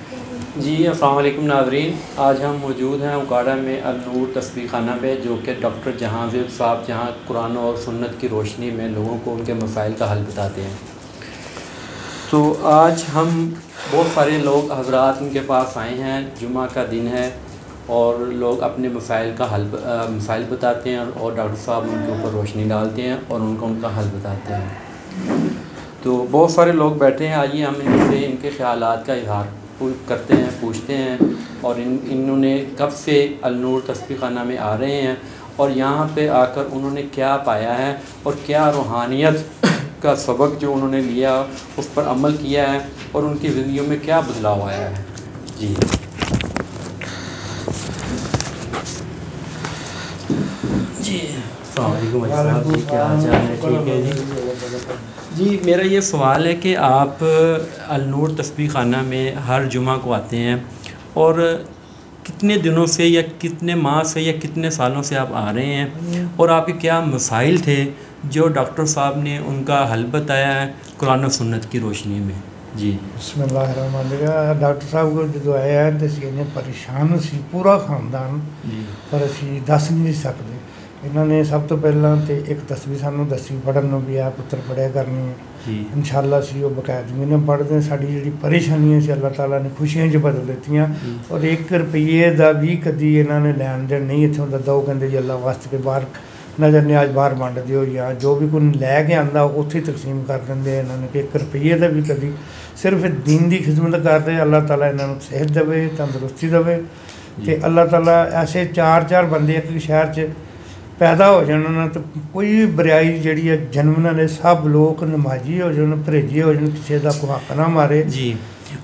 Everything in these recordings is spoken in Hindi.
जी अस्सलाम वालेकुम नाज़रीन, आज हम मौजूद हैं उकाड़ा में अल-नूर तस्बीह खाना पे, जो कि डॉक्टर जहांगीर साहब जहाँ कुरान और सुन्नत की रोशनी में लोगों को उनके मसाइल का हल बताते हैं। तो आज हम बहुत सारे लोग हज़रात उनके पास आए हैं, जुमा का दिन है और लोग अपने मसाइल का मसाइल बताते हैं और डॉक्टर साहब उनके ऊपर रोशनी डालते हैं और उनका हल बताते हैं। तो बहुत सारे लोग बैठे हैं, आइए हम इनसे इनके ख़यालात का इज़हार करते हैं, पूछते हैं और इन्होंने कब से अल-नूर तस्बीह खाना में आ रहे हैं और यहाँ पे आकर उन्होंने क्या पाया है और क्या रूहानियत का सबक जो उन्होंने लिया उस पर अमल किया है और उनकी ज़िंदगी में क्या बदलाव आया है। जी जी अस्सलाम वालेकुम साहब, जी क्या हाल चाल है? ठीक है जी। मेरा ये सवाल है कि आप अल-नूर तस्बीह खाना में हर जुमा को आते हैं और कितने दिनों से या कितने माह से या कितने सालों से आप आ रहे हैं और आपके क्या मसाइल थे जो डॉक्टर साहब ने उनका हल बताया है कुरान और सुन्नत की रोशनी में? जी बिस्मिल्लाहिर्रहमानिर्रहीम। डॉक्टर साहब को जो आया है तो इन्हें परेशान सी पूरा खानदान, पर असी दस नहीं सकते। इन्होंने सब तो पहला तो एक तस्वीर सानू दसी पढ़न भी आ पुत्र पढ़िया करनी है इंशाअल्लाह असी वो बकायदगी ने पढ़ते हैं। साड़ी जी परेशानियां से अल्लाह ताला ने खुशियां च बदल दित्तियां और 1 रुपये का भी कभी इन्होंने लैन देन नहीं इतों दिता। वो कहते जी अल्लाह वास्ते के बाहर नज़र न्याज बाहर वंड दिओ या जो भी कोई लैके आंदा उत्थे तकसीम कर देंगे। इन्होंने 1 रुपये का भी कभी सिर्फ दीन की खिदमत करते। अल्लाह ताला इन्हों सेहत देवे, तंदुरुस्ती देवे तो अल्लाह ताला ऐसे 4 बंदे एक शहर च पैदा हो जाना तो कोई भी बुराई जी है जन्म ने सब लोग नमाजी हो जाए, परहेजी हो जाए, किसी का कोई हक ना मारे जी।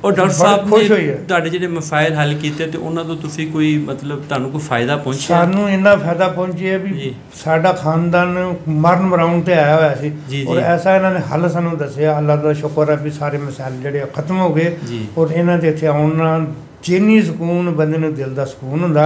और डॉक्टर साहब खुश होई है ਤੁਹਾਡੇ ਜਿਹੜੇ ਮਸਾਇਲ ਹੱਲ ਕੀਤੇ ਤੇ ਉਹਨਾਂ ਤੋਂ ਤੁਸੀਂ ਕੋਈ ਮਤਲਬ ਤੁਹਾਨੂੰ ਕੋਈ ਫਾਇਦਾ ਪਹੁੰਚਿਆ? ਸਾਨੂੰ ਇੰਨਾ ਫਾਇਦਾ ਪਹੁੰਚਿਆ ਵੀ ਸਾਡਾ ਖਾਨਦਾਨ ਮਰਨ ਮਰਾਉਣ ਤੇ ਆਇਆ ਹੋਇਆ ਸੀ ਔਰ ਐਸਾ ਇਹਨਾਂ ਨੇ ਹੱਲ ਸਾਨੂੰ ਦੱਸਿਆ। ਅੱਲਾਹ ਦਾ ਸ਼ੁਕਰ ਹੈ ਵੀ ਸਾਰੇ ਮਸਾਇਲ ਜਿਹੜੇ ਖਤਮ ਹੋ ਗਏ ਔਰ ਇਹਨਾਂ ਦੇ ਇੱਥੇ ਆਉਣ ਨਾਲ जिन्नी सुकून बंदे ने दिल का सुकून होंदा।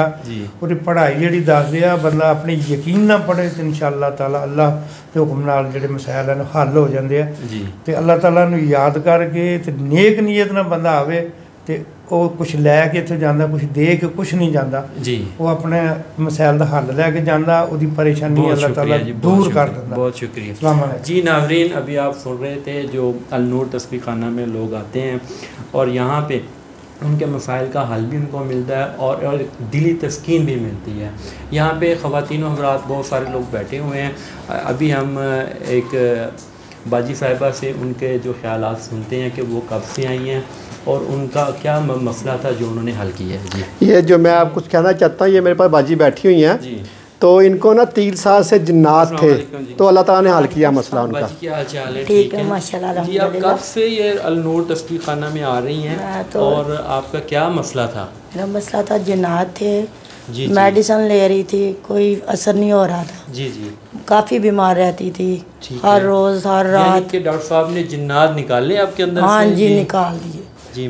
और पढ़ाई जी दसदे आ बंदा अपने यकीन ना पढ़े तो इंशाअल्लाह ताला अल्लाह के हुक्म नाल जिहड़े मसाइल हैं हल हो जाते हैं तो अल्लाह ताला नूं याद करके तो नेक नीयत नाल बंदा आवे तो वो कुछ लैके इत्थों जांदा, कुछ दे के कुछ नहीं जाता। वो अपने मसाइल का हल लैके जांदा, उहदी परेशानी अल्लाह ताला दूर कर दिंदा। बहुत शुक्रिया जी। नाज़रीन अभी आप सुन रहे थे जो अल-नूर तस्बीह खाना में लोग आते हैं और यहाँ पे उनके मसाइल का हल भी उनको मिलता है और दिली तस्कीन भी मिलती है। यहाँ पे ख़वातीन हज़रात बहुत सारे लोग बैठे हुए हैं। अभी हम एक बाजी साहिबा से उनके जो ख़यालात सुनते हैं कि वो कब से आई हैं और उनका क्या मसला था जो उन्होंने हल किया है। जी ये जो मैं आपको कहना चाहता हूँ, ये मेरे पास बाजी बैठी हुई हैं जी। तो इनको ना 3 साल से जिन्नात थे तो अल्लाह ताला ने हल किया मसला उनका। ठीक है माशाल्लाह। जी आप कब से ये अल-नूर तस्बीह खाना में आ रही हैं तो और आपका क्या मसला था? मेरा मसला था जिन्नात थे, मेडिसिन ले रही थी, कोई असर नहीं हो रहा था। जी जी काफ़ी बीमार रहती थी, हर रोज़ हर रात। डॉक्टर साहब ने जिन्नात निकाले आपके अंदर? हाँ जी निकाल दिए।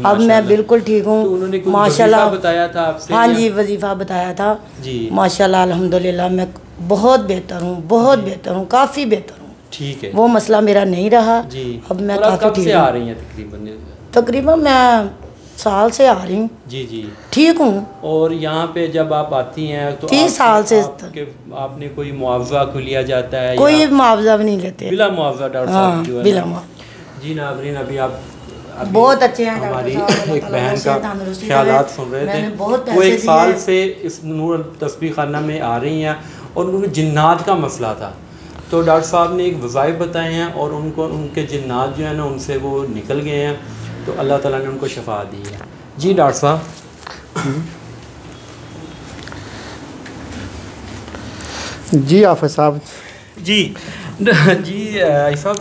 अब मैं बिल्कुल ठीक हूँ माशाल्लाह। बताया था आपसे? हाँ जी वजीफ़ा बताया था जी। माशाल्लाह अल्हम्दुलिल्लाह मैं बहुत बेहतर हूँ, बहुत बेहतर हूँ, काफ़ी बेहतर हूँ। ठीक है, वो मसला मेरा नहीं रहा जी। अब मैं काफ़ी ठीक आ रही हैं? तकरीबन मैं साल से आ रही हूँ जी जी ठीक हूँ। और यहाँ पे जब आप आती हैं तो 30 साल से आपने कोई मुआवजा को लिया जाता है? कोई मुआवजा भी नहीं लेते, बिला मुआवजा डॉक्टर साहब? बिला मुआवजा जी। नाज़रीन अभी आप बहुत अच्छे हैं हमारी एक बहन का ख्यालात सुन रहे थे। वो 1 साल से इस नूर तस्बीह खाना में आ रही हैं और उनको जिन्नात का मसला था तो डॉक्टर साहब ने एक वज़ाइफ बताए हैं और उनको उनके जिन्नात जो है ना उनसे वो निकल गए हैं तो अल्लाह ताला ने उनको शफा दी है। जी डॉक्टर साहब जी हाफ़िज़ साहब जी जी साहब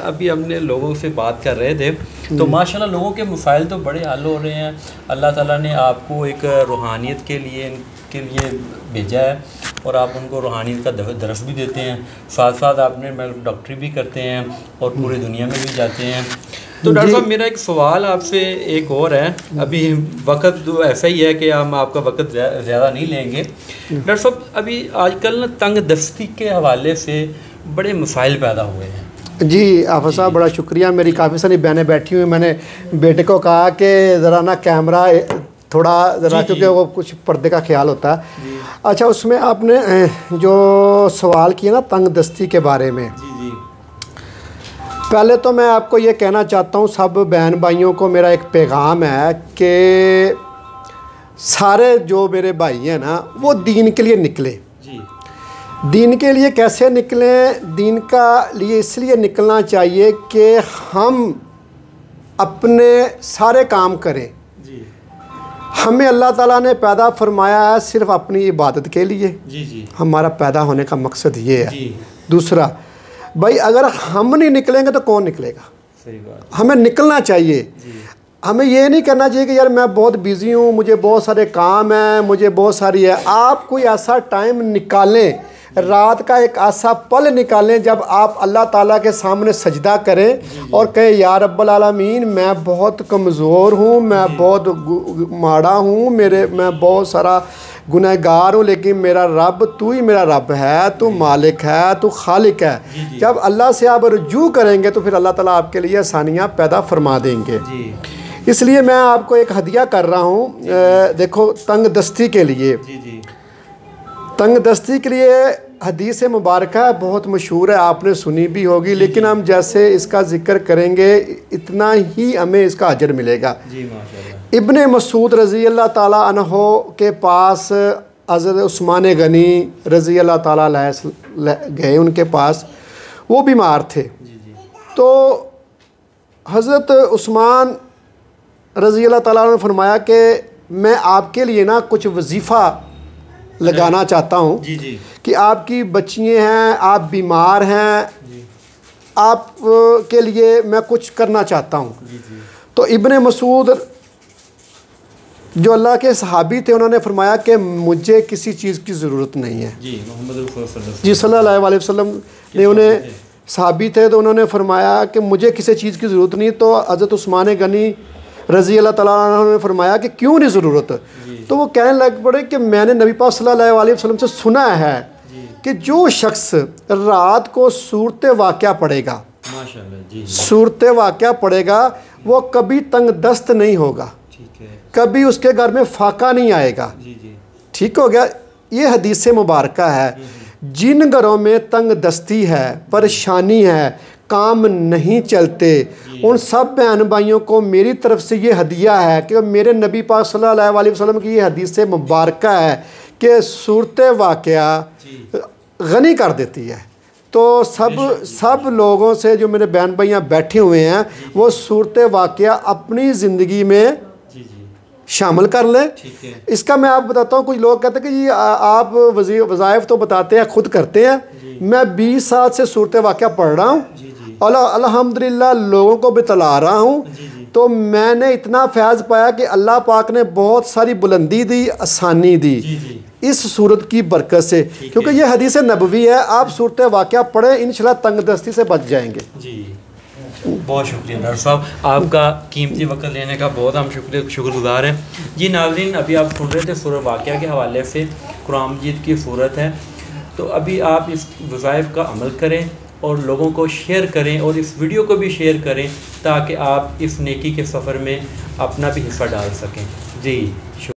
अभी हमने लोगों से बात कर रहे थे तो माशाल्लाह लोगों के मसाइल तो बड़े हल हो रहे हैं। अल्लाह ताला ने आपको एक रूहानियत के लिए भेजा है और आप उनको रूहानियत का दरस भी देते हैं, साथ साथ आपने डॉक्टरी भी करते हैं और पूरी दुनिया में भी जाते हैं। तो डॉक्टर साहब मेरा एक सवाल आपसे एक और है, अभी वक्त तो ऐसा ही है कि हम आपका वक्त ज़्यादा नहीं लेंगे। डॉक्टर साहब अभी आजकल ना तंग दस्ती के हवाले से बड़े मसाइल पैदा हुए हैं जी आफत साहब बड़ा शुक्रिया। मेरी काफ़ी सारी बहनें बैठी हुई, मैंने बेटे को कहा कि ज़रा ना कैमरा थोड़ा ज़रा, क्योंकि वो कुछ पर्दे का ख्याल होता है। अच्छा, उसमें आपने जो सवाल किया ना तंग दस्ती के बारे में, पहले तो मैं आपको ये कहना चाहता हूँ, सब बहन भाइयों को मेरा एक पैगाम है कि सारे जो मेरे भाई हैं ना वो दीन के लिए निकले। दीन के लिए कैसे निकलें? दीन का लिए इसलिए निकलना चाहिए कि हम अपने सारे काम करें। हमें अल्लाह ताला ने पैदा फरमाया है सिर्फ अपनी इबादत के लिए। हमारा पैदा होने का मकसद ये है। दूसरा, भाई अगर हम नहीं निकलेंगे तो कौन निकलेगा? सही बात। हमें निकलना चाहिए। हमें ये नहीं करना चाहिए कि यार मैं बहुत बिज़ी हूँ, मुझे बहुत सारे काम हैं, मुझे बहुत सारी है। आप कोई ऐसा टाइम निकालें, रात का एक ऐसा पल निकालें जब आप अल्लाह ताला के सामने सजदा करें और कहें या रब्बल आलमीन, मैं बहुत कमज़ोर हूँ, मैं बहुत माड़ा हूँ, मैं बहुत सारा गुनहगार हूँ, लेकिन मेरा रब तू ही मेरा रब है, तू मालिक है, तू खालिक है। जब अल्लाह से आप रुजू करेंगे तो फिर अल्लाह ताला आपके लिए आसानियाँ पैदा फरमा देंगे। इसलिए मैं आपको एक हदिया कर रहा हूँ। देखो, तंग दस्ती के लिए, तंग दस्ती के लिए हदीस मुबारक बहुत मशहूर है, आपने सुनी भी होगी, लेकिन हम जैसे इसका ज़िक्र करेंगे इतना ही हमें इसका अजर मिलेगा। इब्ने मसूद रज़ी अल्लाह ताला अन्हो के पास हज़रत उस्मान गनी रज़ी अल्लाह ताला गए, उनके पास वो बीमार थे। तो हज़रत उस्मान रज़ी अल्लाह ताला ने फरमाया कि मैं आपके लिए ना कुछ वजीफ़ा लगाना चाहता हूँ कि आपकी बच्चियाँ हैं, आप बीमार हैं, आप के लिए मैं कुछ करना चाहता हूँ। तो इब्ने मसूद जो अल्लाह के सहाबी थे, उन्होंने फरमाया कि मुझे किसी चीज़ की ज़रूरत नहीं है। जी सल्लल्लाहु अलैहि वसल्लम ने उन्हें सहाबी थे, तो उन्होंने फरमाया कि मुझे किसी चीज़ की ज़रूरत नहीं। तो हज़रत उस्मान गनी रज़ी अल्लाह ताला अन्हु ने फरमाया कि क्यों नहीं ज़रूरत? तो वो कहने लग पड़े कि मैंने नबी पाक सल्लल्लाहु अलैहि वसल्लम से सुना है कि जो शख्स रात को सूरत वाक़या पढ़ेगा, सूरत वाक़या पढ़ेगा, वो कभी तंग दस्त नहीं होगा, कभी उसके घर में फाका नहीं आएगा। ठीक हो गया? ये हदीस मुबारक है। जिन घरों में तंग दस्ती है, परेशानी है, काम नहीं चलते, उन सब बहन भाइयों को मेरी तरफ से ये हदिया है कि मेरे नबी पाक सल्लल्लाहु अलैहि वसल्लम की ये हदीस मुबारक है कि सूरत वाक़या गनी कर देती है। तो सब लोगों से जो मेरे बहन भाइयाँ बैठे हुए हैं, वो सूरत वाक़या अपनी ज़िंदगी में शामिल कर लें। इसका मैं आपको बताता हूँ, कुछ लोग कहते हैं कि जी आप वज़ाइफ तो बताते हैं, खुद करते हैं। मैं 20 साल से सूरत वाक़या पढ़ रहा हूँ और अल्हम्दुलिल्लाह लोगों को बतला रहा हूँ। तो मैंने इतना फैज़ पाया कि अल्लाह पाक ने बहुत सारी बुलंदी दी, आसानी दी इस सूरत की बरकत से, क्योंकि ये हदीस नबवी है। आप सूरत वाक़या पढ़ें, इंशाल्लाह तंगदस्ती से बच जाएंगे। बहुत शुक्रिया डॉक्टर साहब, आपका कीमती वक्त लेने का बहुत हम शुक्रगुज़ार हैं। जी नाज़रीन, अभी आप सुन रहे थे सूरत वाक़या के हवाले से, कुरान मजीद की सूरत है। तो अभी आप इस वज़ाइफ का अमल करें और लोगों को शेयर करें और इस वीडियो को भी शेयर करें ताकि आप इस नेकी के सफ़र में अपना भी हिस्सा डाल सकें। जी।